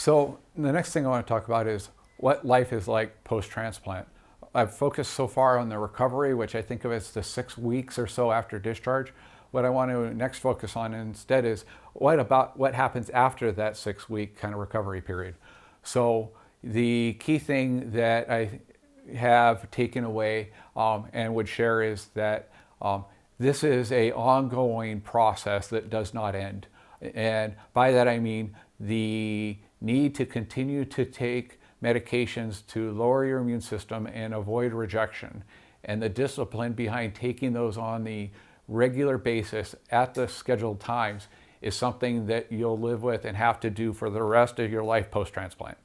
So the next thing I want to talk about is what life is like post-transplant. I've focused so far on the recovery, which I think of as the 6 weeks or so after discharge. What I want to next focus on instead is what happens after that 6-week kind of recovery period. So the key thing that I have taken away and would share is that this is an ongoing process that does not end. And by that I mean the need to continue to take medications to lower your immune system and avoid rejection. And the discipline behind taking those on the regular basis at the scheduled times is something that you'll live with and have to do for the rest of your life post-transplant.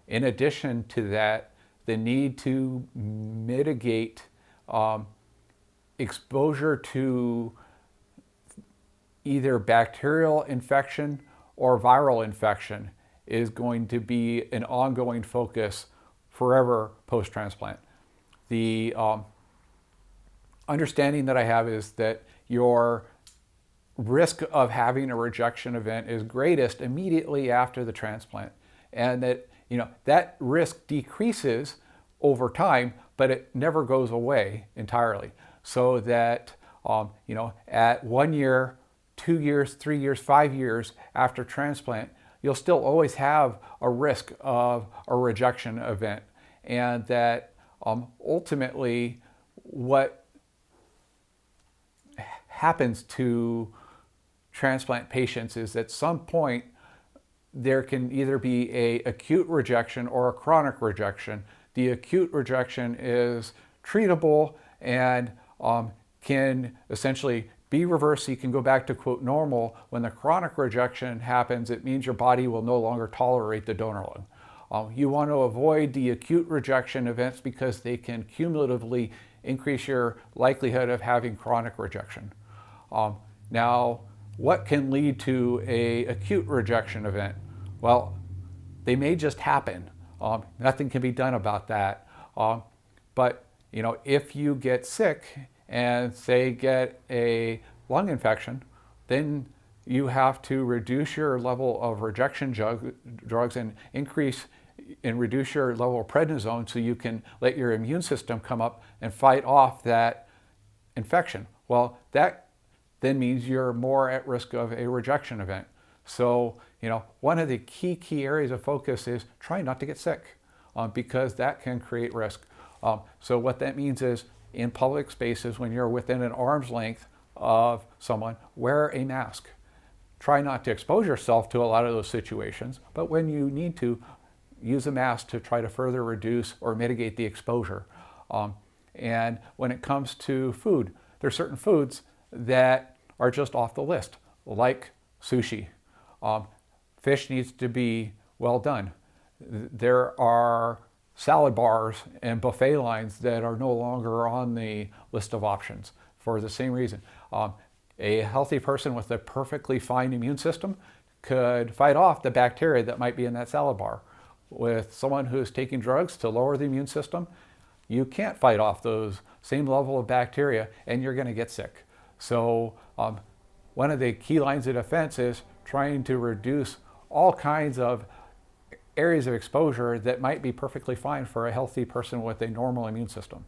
In addition to that, the need to mitigate exposure to either bacterial infection or viral infection is going to be an ongoing focus forever post-transplant. The understanding that I have is that your risk of having a rejection event is greatest immediately after the transplant, and that that risk decreases over time, but it never goes away entirely. So that at 1 year, 2 years, 3 years, 5 years after transplant, you'll still always have a risk of a rejection event. And that ultimately what happens to transplant patients is at some point there can either be an acute rejection or a chronic rejection. The acute rejection is treatable and can essentially be reversed. So you can go back to quote normal. When the chronic rejection happens, it means your body will no longer tolerate the donor lung. You want to avoid the acute rejection events because they can cumulatively increase your likelihood of having chronic rejection. Now, what can lead to an acute rejection event? Well, they may just happen. Nothing can be done about that. But if you get sick and say get a lung infection, then you have to reduce your level of rejection drugs and reduce your level of prednisone so you can let your immune system come up and fight off that infection. Well, that then means you're more at risk of a rejection event. So, one of the key areas of focus is try not to get sick because that can create risk. So what that means is in public spaces, when you're within an arm's length of someone, wear a mask. Try not to expose yourself to a lot of those situations, but when you need to, use a mask to try to further reduce or mitigate the exposure. And when it comes to food, there are certain foods that are just off the list, like sushi. Fish needs to be well done. There are salad bars and buffet lines that are no longer on the list of options for the same reason. A healthy person with a perfectly fine immune system could fight off the bacteria that might be in that salad bar. With someone who's taking drugs to lower the immune system, you can't fight off those same level of bacteria and you're going to get sick. So one of the key lines of defense is trying to reduce all kinds of areas of exposure that might be perfectly fine for a healthy person with a normal immune system.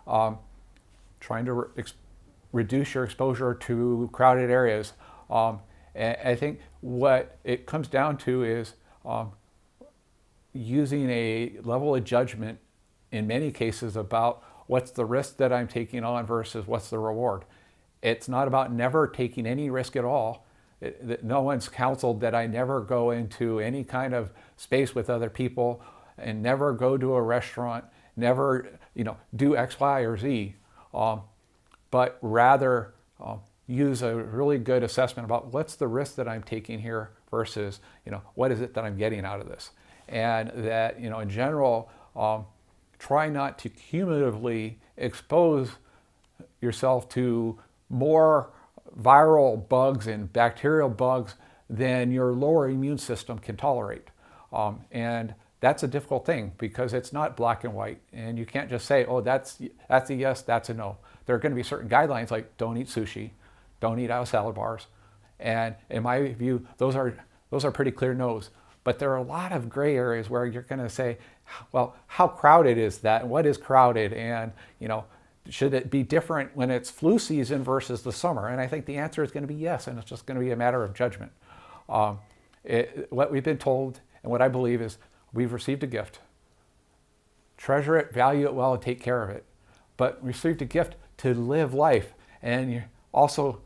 Trying to reduce your exposure to crowded areas. And I think what it comes down to is using a level of judgment in many cases about what's the risk that I'm taking on versus what's the reward. It's not about never taking any risk at all. No one's counseled that I never go into any kind of space with other people and never go to a restaurant, never do X, Y, or Z, but rather use a really good assessment about what's the risk that I'm taking here versus what is it that I'm getting out of this. And that in general, try not to cumulatively expose yourself to more viral bugs and bacterial bugs than your lower immune system can tolerate. And that's a difficult thing because it's not black and white. And you can't just say, oh, that's a yes, that's a no. There are going to be certain guidelines like don't eat sushi, don't eat out of salad bars. And in my view, those are pretty clear no's. But there are a lot of gray areas where you're going to say, well, how crowded is that? What is crowded? And, should it be different when it's flu season versus the summer? And I think the answer is going to be yes, and it's just going to be a matter of judgment. What we've been told and what I believe is we've received a gift. Treasure it, value it well, and take care of it. But we received a gift to live life, and you also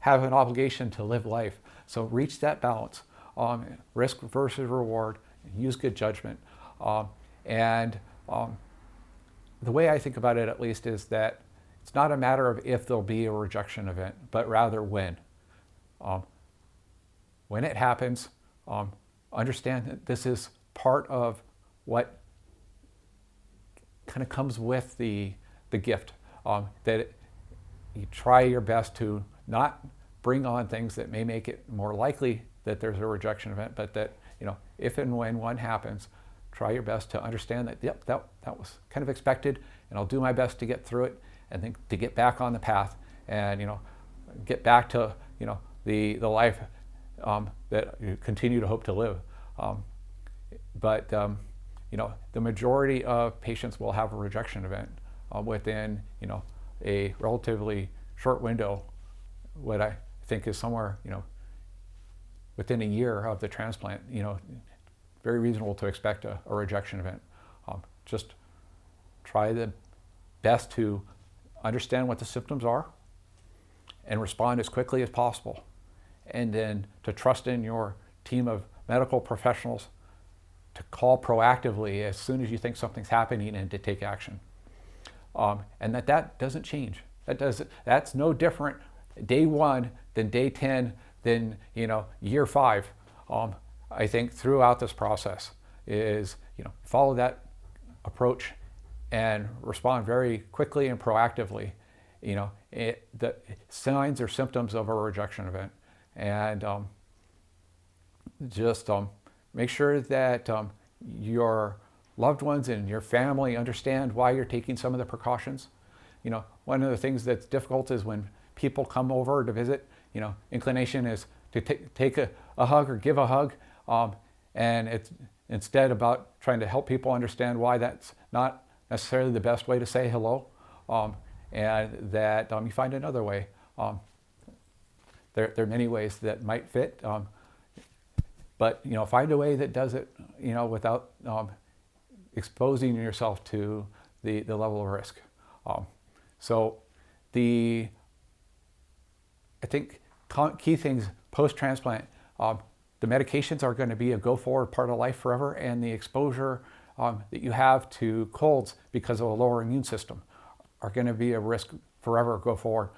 have an obligation to live life. So reach that balance, risk versus reward, use good judgment. The way I think about it, at least, is that it's not a matter of if there'll be a rejection event, but rather when. When it happens, understand that this is part of what kind of comes with the gift, that you try your best to not bring on things that may make it more likely that there's a rejection event, but that, if and when one happens, try your best to understand that, yep, that was kind of expected, and I'll do my best to get through it and then to get back on the path and, get back to, the life that you continue to hope to live. The majority of patients will have a rejection event within, a relatively short window, what I think is somewhere, within a year of the transplant, very reasonable to expect a rejection event. Just try the best to understand what the symptoms are and respond as quickly as possible. And then to trust in your team of medical professionals to call proactively as soon as you think something's happening and to take action. And that doesn't change. That's no different day 1 than day 10 than year 5. I think throughout this process is follow that approach and respond very quickly and proactively. The signs or symptoms of a rejection event, and just make sure that your loved ones and your family understand why you're taking some of the precautions. One of the things that's difficult is when people come over to visit, inclination is to take a hug or give a hug. And it's instead about trying to help people understand why that's not necessarily the best way to say hello, and that you find another way. There are many ways that might fit, but find a way that does it without exposing yourself to the level of risk. I think key things post-transplant, the medications are going to be a go-forward part of life forever, and the exposure that you have to colds because of a lower immune system are going to be a risk forever go forward.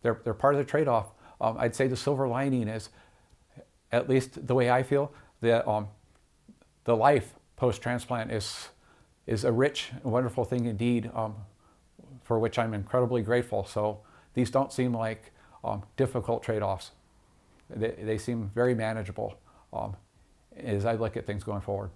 They're part of the trade-off. I'd say the silver lining is, at least the way I feel, that the life post-transplant is a rich and wonderful thing indeed, for which I'm incredibly grateful. So these don't seem like difficult trade-offs. They seem very manageable as I look at things going forward.